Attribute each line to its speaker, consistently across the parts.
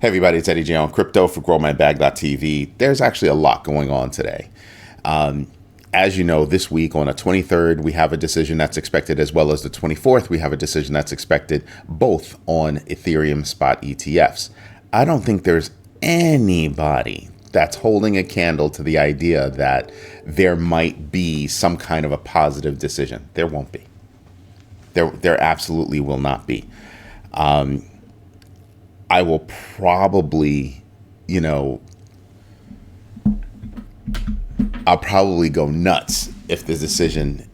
Speaker 1: Hey everybody, it's Eddie J on Crypto for GrowMyBag.tv. There's actually a lot going on today. As you know, this week on the 23rd, we have a decision that's expected, as well as the 24th, we have a decision that's expected, both on Ethereum spot ETFs. I don't think there's anybody that's holding a candle to the idea that there might be some kind of a positive decision. There won't be. There absolutely will not be. I will probably, I'll probably go nuts if the decision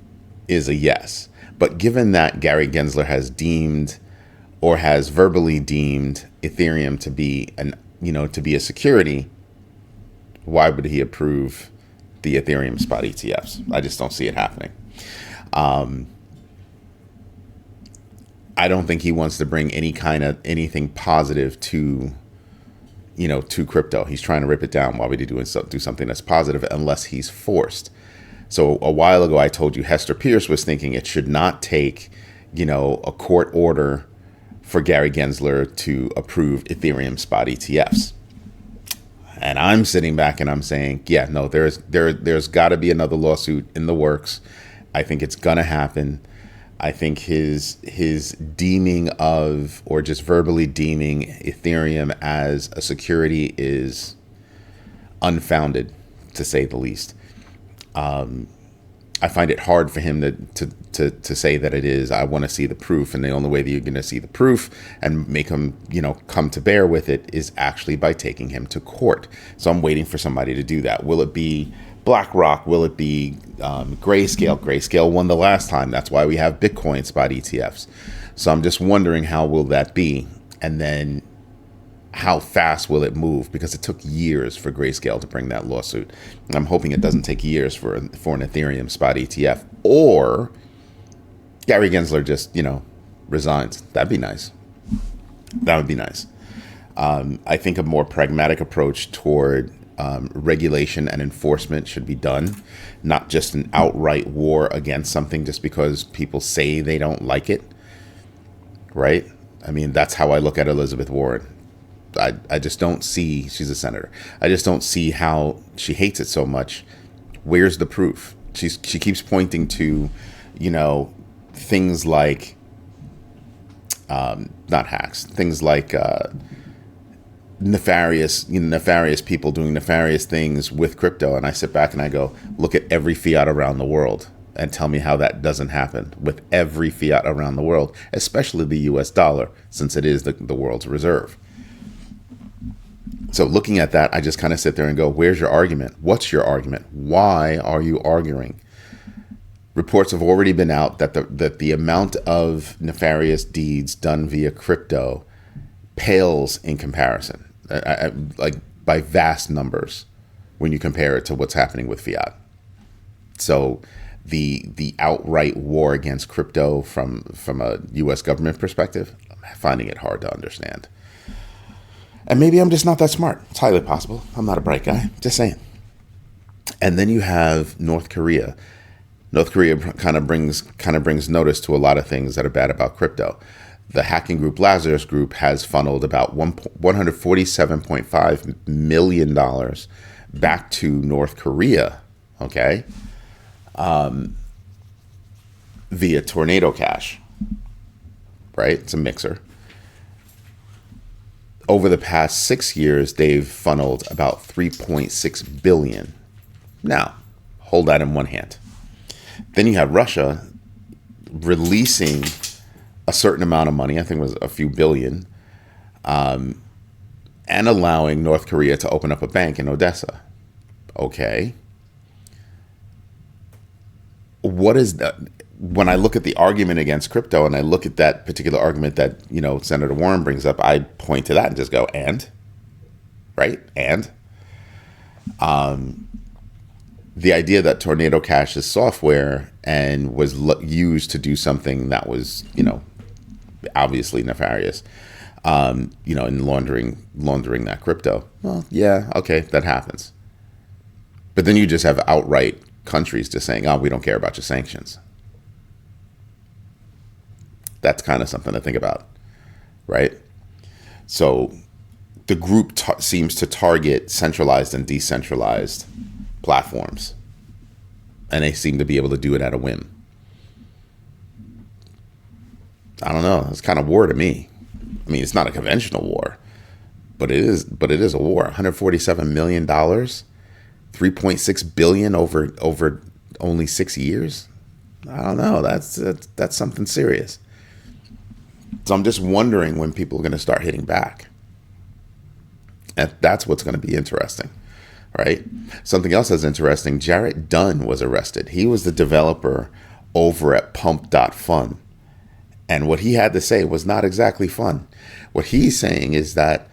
Speaker 1: is a yes. But given that Gary Gensler has deemed or has verbally deemed Ethereum to be to be a security, why would he approve the Ethereum spot ETFs? I just don't see it happening. I don't think he wants to bring anything positive to crypto. He's trying to rip it down. Why would he do something that's positive unless he's forced? So a while ago, I told you Hester Pierce was thinking it should not take, a court order for Gary Gensler to approve Ethereum spot ETFs. And I'm sitting back and I'm saying, yeah, no, there's got to be another lawsuit in the works. I think it's gonna happen. I think his deeming of, or just verbally deeming Ethereum as a security is unfounded, to say the least. I find it hard for him to say that it is. I want to see the proof, and the only way that you're going to see the proof and make him, come to bear with it is actually by taking him to court. So I'm waiting for somebody to do that. Will it be BlackRock? Will it be Grayscale? Grayscale won the last time. That's why we have Bitcoin spot ETFs. So I'm just wondering, how will that be? And then how fast will it move? Because it took years for Grayscale to bring that lawsuit. And I'm hoping it doesn't take years for an Ethereum spot ETF, or Gary Gensler just, resigns. That'd be nice. That would be nice. I think a more pragmatic approach toward regulation and enforcement should be done, not just an outright war against something just because people say they don't like it, right? I mean, that's how I look at Elizabeth Warren. I just don't see, she's a senator, I just don't see how she hates it so much. Where's the proof? She keeps pointing to, things like, not hacks, things like, nefarious people doing nefarious things with crypto. And I sit back and I go, look at every fiat around the world and tell me how that doesn't happen with every fiat around the world, especially the US dollar, since it is the world's reserve. So looking at that, I just kind of sit there and go, where's your argument? What's your argument? Why are you arguing? Reports have already been out that the amount of nefarious deeds done via crypto pales in comparison, like by vast numbers, when you compare it to what's happening with fiat. So the outright war against crypto from a U.S. government perspective, I'm finding it hard to understand. And maybe I'm just not that smart. It's highly possible. I'm not a bright guy. Just saying. And then you have North Korea. North Korea kind of brings notice to a lot of things that are bad about crypto. The hacking group Lazarus group has funneled about $147.5 million back to North Korea, okay, via Tornado Cash, right? It's a mixer. Over the past 6 years, they've funneled about 3.6 billion. Now, hold that in one hand. Then you have Russia releasing a certain amount of money, I think it was a few billion, and allowing North Korea to open up a bank in Odessa. Okay. What is that? When I look at the argument against crypto and I look at that particular argument that, Senator Warren brings up, I point to that and just go, and? Right? And? The idea that Tornado Cash is software and was used to do something that was, obviously nefarious, in laundering that crypto. Well, yeah, okay, that happens. But then you just have outright countries just saying, oh, we don't care about your sanctions. That's kind of something to think about, right? So the group seems to target centralized and decentralized platforms, and they seem to be able to do it at a whim. I don't know. It's kind of war to me. I mean, it's not a conventional war, but it is. But it is a war. $147 million, $3.6 billion over only 6 years. I don't know. That's something serious. So I'm just wondering when people are going to start hitting back. That's what's going to be interesting, right? Something else that's interesting. Jarett Dunn was arrested. He was the developer over at Pump.fun. And what he had to say was not exactly fun. What he's saying is that,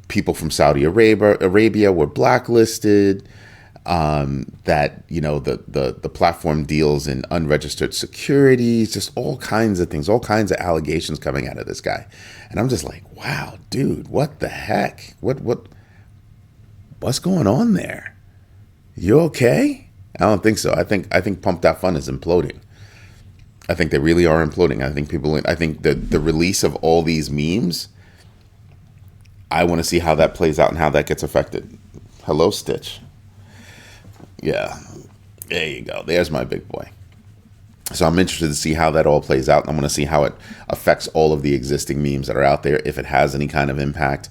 Speaker 1: people from Saudi Arabia were blacklisted, that, the platform deals in unregistered securities, just all kinds of things, all kinds of allegations coming out of this guy. And I'm just like, wow, dude, what the heck? What's going on there? You okay? I don't think so. I think Pump.fun is imploding. I think they really are imploding. I think the release of all these memes, I want to see how that plays out and how that gets affected. Hello, Stitch. Yeah, there you go. There's my big boy. So I'm interested to see how that all plays out. I'm going to see how it affects all of the existing memes that are out there, if it has any kind of impact.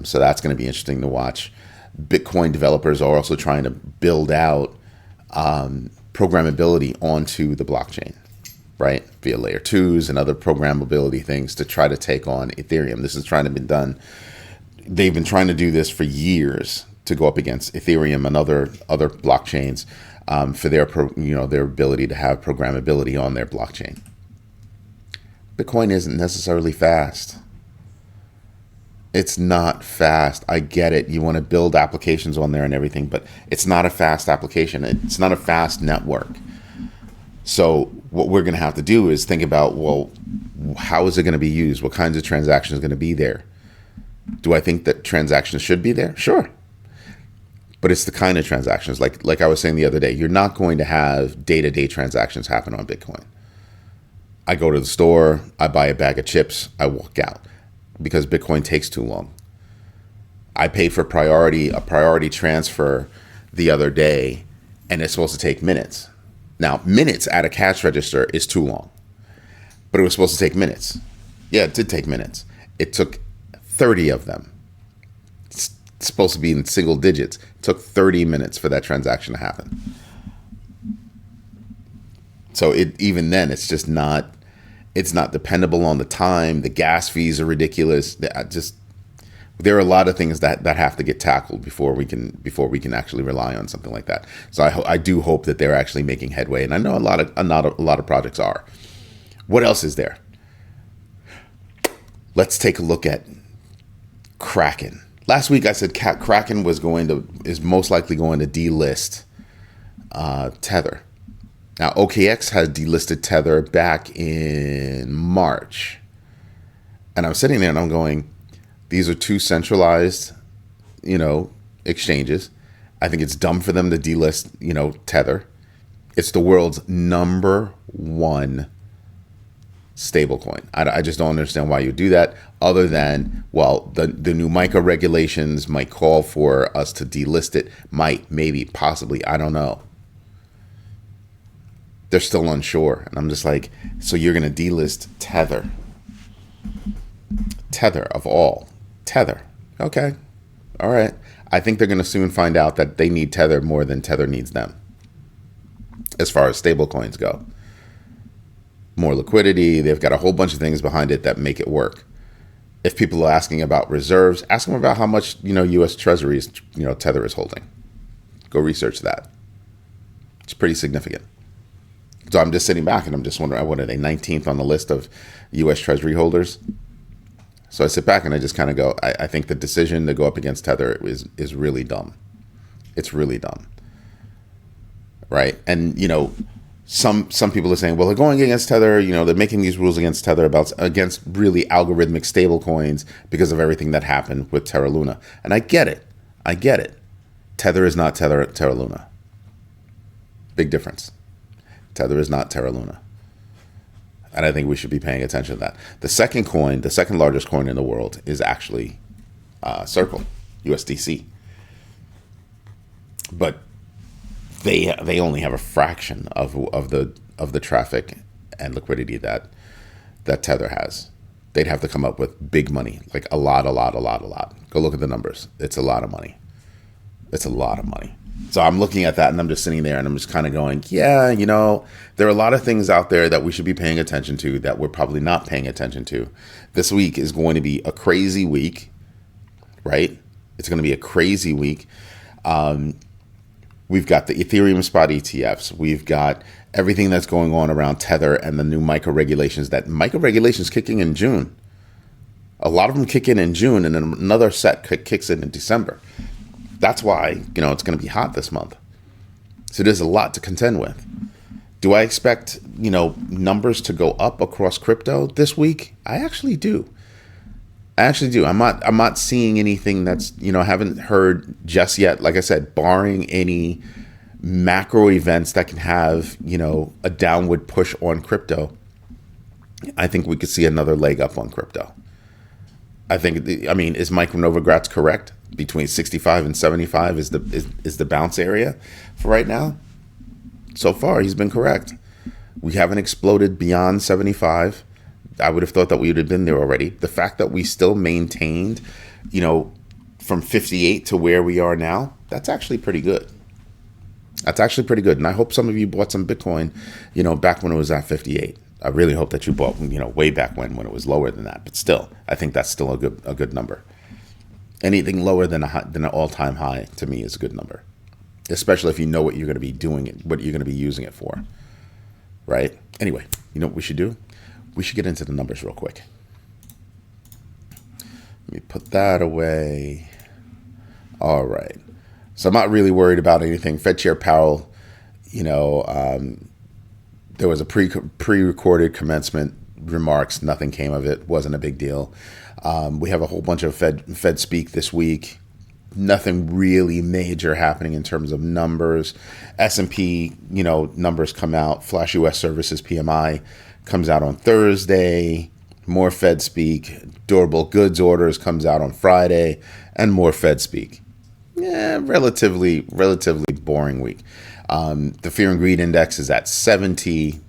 Speaker 1: So that's going to be interesting to watch. Bitcoin developers are also trying to build out programmability onto the blockchain, right? Via layer 2s and other programmability things to try to take on Ethereum. This is trying to be done. They've been trying to do this for years to go up against Ethereum and other blockchains for their ability to have programmability on their blockchain. Bitcoin isn't necessarily fast. It's not fast. I get it. You want to build applications on there and everything, but it's not a fast application. It's not a fast network. So what we're going to have to do is think about, well, how is it going to be used? What kinds of transactions are going to be there? Do I think that transactions should be there? Sure. But it's the kind of transactions, like I was saying the other day, you're not going to have day-to-day transactions happen on Bitcoin. I go to the store, I buy a bag of chips, I walk out because Bitcoin takes too long. I paid for a priority transfer the other day, and it's supposed to take minutes. Now, minutes at a cash register is too long, but it was supposed to take minutes. Yeah, it did take minutes. It took 30 of them. It's supposed to be in single digits. It took 30 minutes for that transaction to happen. So even then, it's just not, it's not dependable on the time. The gas fees are ridiculous. There are a lot of things that have to get tackled before we can actually rely on something like that. So I do hope that they're actually making headway, and I know a lot of projects are. What else is there? Let's take a look at Kraken. Last week I said Kraken is most likely going to delist Tether. Now OKX has delisted Tether back in March, and I'm sitting there and I'm going, these are two centralized, exchanges. I think it's dumb for them to delist, Tether. It's the world's #1 stablecoin. I just don't understand why you do that, other than, well, the new MiCA regulations might call for us to delist it. Might, maybe, possibly, I don't know. They're still unsure. And I'm just like, so you're going to delist Tether. Tether of all. Tether. Okay. All right. I think they're going to soon find out that they need Tether more than Tether needs them, as far as stable coins go. More liquidity. They've got a whole bunch of things behind it that make it work. If people are asking about reserves, ask them about how much, U.S. Treasuries, Tether is holding. Go research that. It's pretty significant. So I'm just sitting back and I'm just wondering, what are they, 19th on the list of U.S. Treasury holders? So I sit back and I just kind of go, I think the decision to go up against Tether is really dumb. It's really dumb. Right? And, some people are saying, well, they're going against Tether, they're making these rules against Tether against really algorithmic stable coins because of everything that happened with Terra Luna. And I get it. Tether is not Terra Luna. Big difference. Tether is not Terra Luna. And I think we should be paying attention to that. The second coin, the second largest coin in the world, is actually Circle, USDC. But they only have a fraction of the traffic and liquidity that Tether has. They'd have to come up with big money, like a lot. Go look at the numbers. It's a lot of money. It's a lot of money. So I'm looking at that and I'm just sitting there and I'm just kind of going, yeah, there are a lot of things out there that we should be paying attention to that we're probably not paying attention to. This week is going to be a crazy week, right? It's going to be a crazy week. We've got the Ethereum spot ETFs. We've got everything that's going on around Tether and the new micro regulations. That micro regulations kicking in June. A lot of them kick in June, and then another set kicks in December. That's why it's going to be hot this month. So there's a lot to contend with. Do I expect numbers to go up across crypto this week? I actually do. I'm not seeing anything that's, I haven't heard just yet, like I said, barring any macro events that can have, a downward push on crypto. I think we could see another leg up on crypto. Is Mike Novogratz correct? Between 65 and 75 is the bounce area for right now. So far, he's been correct. We haven't exploded beyond 75. I would have thought that we would have been there already. The fact that we still maintained, from 58 to where we are now, that's actually pretty good. And I hope some of you bought some Bitcoin, back when it was at 58. I really hope that you bought, way back when it was lower than that. But still, I think that's still a good number. Anything lower than an all-time high to me is a good number, especially if you know what you're going to be doing it, what you're going to be using it for, right? Anyway, you know what we should do? We should get into the numbers real quick. Let me put that away. All right. So I'm not really worried about anything. Fed Chair Powell, there was a pre-recorded commencement remarks. Nothing came of it. Wasn't a big deal. We have a whole bunch of Fed speak this week. Nothing really major happening in terms of numbers. S&P, numbers come out. Flash U.S. Services PMI comes out on Thursday. More Fed speak. Durable goods orders comes out on Friday, and more Fed speak. Yeah, relatively boring week. The Fear and Greed Index is at 70.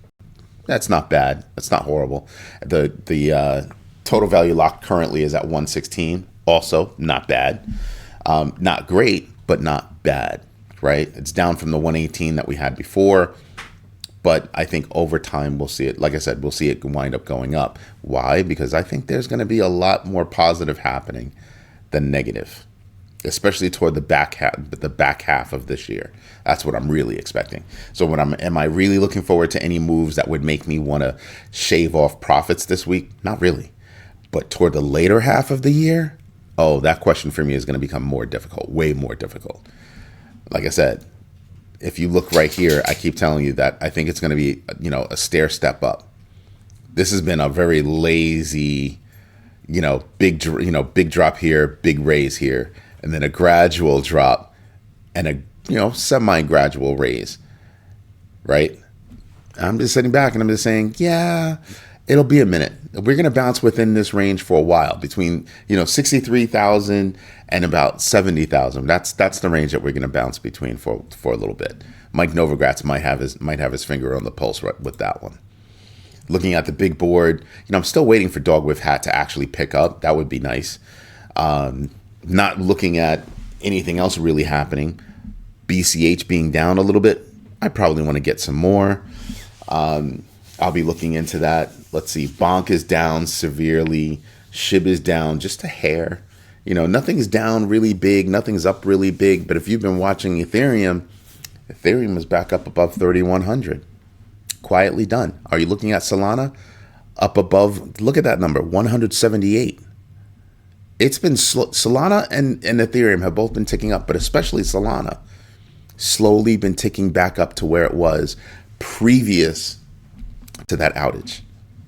Speaker 1: That's not bad. That's not horrible. The total value locked currently is at 116. Also not bad. Not great, but not bad, right? It's down from the 118 that we had before. But I think over time we'll see it. Like I said, we'll see it wind up going up. Why? Because I think there's going to be a lot more positive happening than negative, especially toward the back half of this year. That's what I'm really expecting. So am I really looking forward to any moves that would make me want to shave off profits this week? Not really. But toward the later half of the year, that question for me is going to become more difficult, way more difficult. Like I said, if you look right here, I keep telling you that I think it's going to be, a stair step up. This has been a very lazy, big drop here, big raise here, and then a gradual drop and a, semi-gradual raise, right? I'm just sitting back and I'm just saying, yeah, it'll be a minute. We're going to bounce within this range for a while, between 63,000 and about 70,000. That's the range that we're going to bounce between for a little bit. Mike Novogratz might have his finger on the pulse with that one. Looking at the big board, I'm still waiting for Dog with Hat to actually pick up. That would be nice. Not looking at anything else really happening. BCH being down a little bit. I probably want to get some more. I'll be looking into that. Let's see. Bonk is down severely. SHIB is down just a hair. Nothing's down really big. Nothing's up really big. But if you've been watching Ethereum is back up above 3,100. Quietly done. Are you looking at Solana? Up above, look at that number, 178. It's been Solana and Ethereum have both been ticking up, but especially Solana slowly been ticking back up to where it was previous to that outage.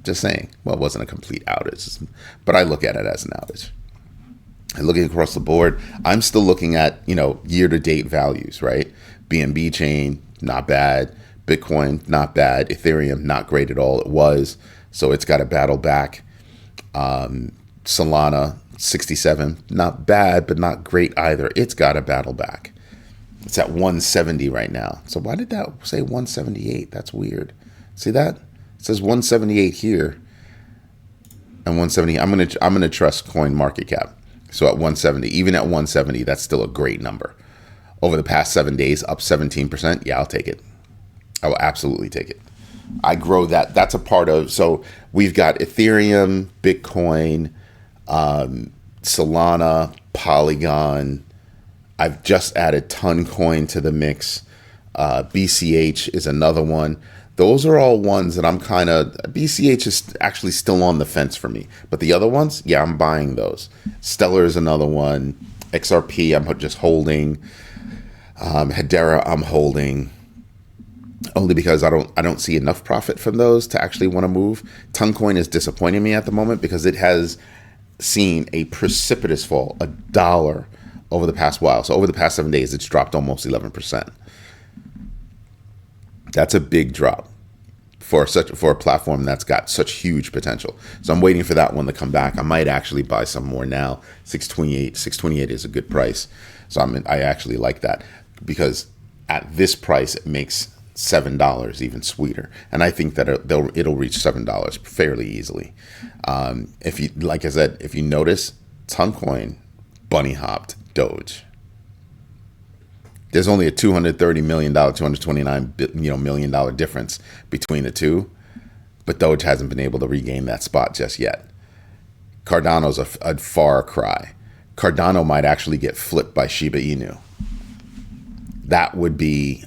Speaker 1: Just saying. Well, it wasn't a complete outage, but I look at it as an outage. And looking across the board, I'm still looking at, year-to-date values, right? BNB chain, not bad. Bitcoin, not bad. Ethereum, not great at all. It was. so it's got to battle back. Solana 67, not bad, but not great either. It's got to battle back. It's at 170 right now. So why did that say 178? That's weird. See that? It says 178 here and 170. I'm gonna trust Coin Market Cap. So at 170, even at 170, that's still a great number. Over the past 7 days, up 17%. Yeah, I'll take it. I will absolutely take it. I grow that. That's a part of. So we've got Ethereum, Bitcoin, Solana, Polygon. I've just added Toncoin to the mix. BCH is another one. Those are all ones that I'm kind of, BCH is actually still on the fence for me. But the other ones, yeah, I'm buying those. Stellar is another one. XRP, I'm just holding. Hedera, I'm holding. Only because I don't see enough profit from those to actually want to move. Toncoin is disappointing me at the moment because it has seen a precipitous fall, $1 over the past while. So over the past 7 days, it's dropped almost 11%. That's a big drop for a platform that's got such huge potential. So I'm waiting for that one to come back. I might actually buy some more now. 628 is a good price. So I actually like that because at this price it makes $7 even sweeter, and I think that it'll reach $7 fairly easily. If you, like I said, if you notice, Toncoin bunny hopped Doge. There's only a $230 million, $229 million difference between the two, but Doge hasn't been able to regain that spot just yet. Cardano's a far cry. Cardano might actually get flipped by Shiba Inu. That would be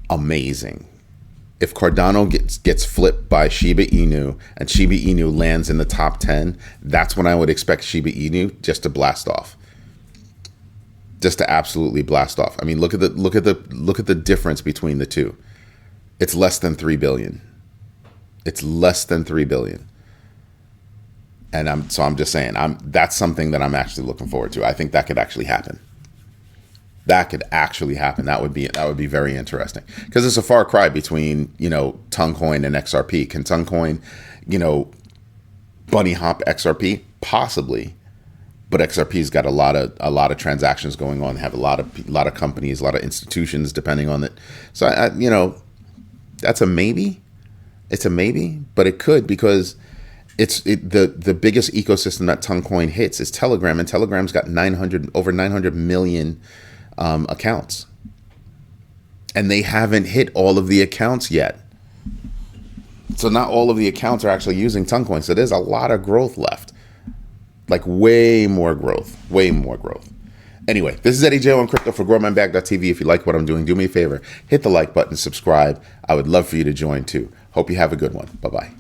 Speaker 1: amazing. If Cardano gets flipped by Shiba Inu and Shiba Inu lands in the top 10, that's when I would expect Shiba Inu just to blast off. Just to absolutely blast off. I mean, look at the difference between the two. It's less than 3 billion. It's less than 3 billion. And I'm just saying, that's something that I'm actually looking forward to. I think that could actually happen. That could actually happen. That would be very interesting because it's a far cry between, Toncoin and XRP. Can Toncoin, bunny hop XRP? Possibly. But XRP's got a lot of transactions going on. They have a lot of companies, a lot of institutions depending on it. So that's a maybe. It's a maybe, but it could because the biggest ecosystem that Toncoin hits is Telegram, and Telegram's got over 900 million accounts, and they haven't hit all of the accounts yet. So not all of the accounts are actually using Toncoin. So there's a lot of growth left. Like way more growth. Anyway, this is Eddie J on Crypto for GrowMindBag.tv. If you like what I'm doing, do me a favor, hit the like button, subscribe. I would love for you to join too. Hope you have a good one. Bye-bye.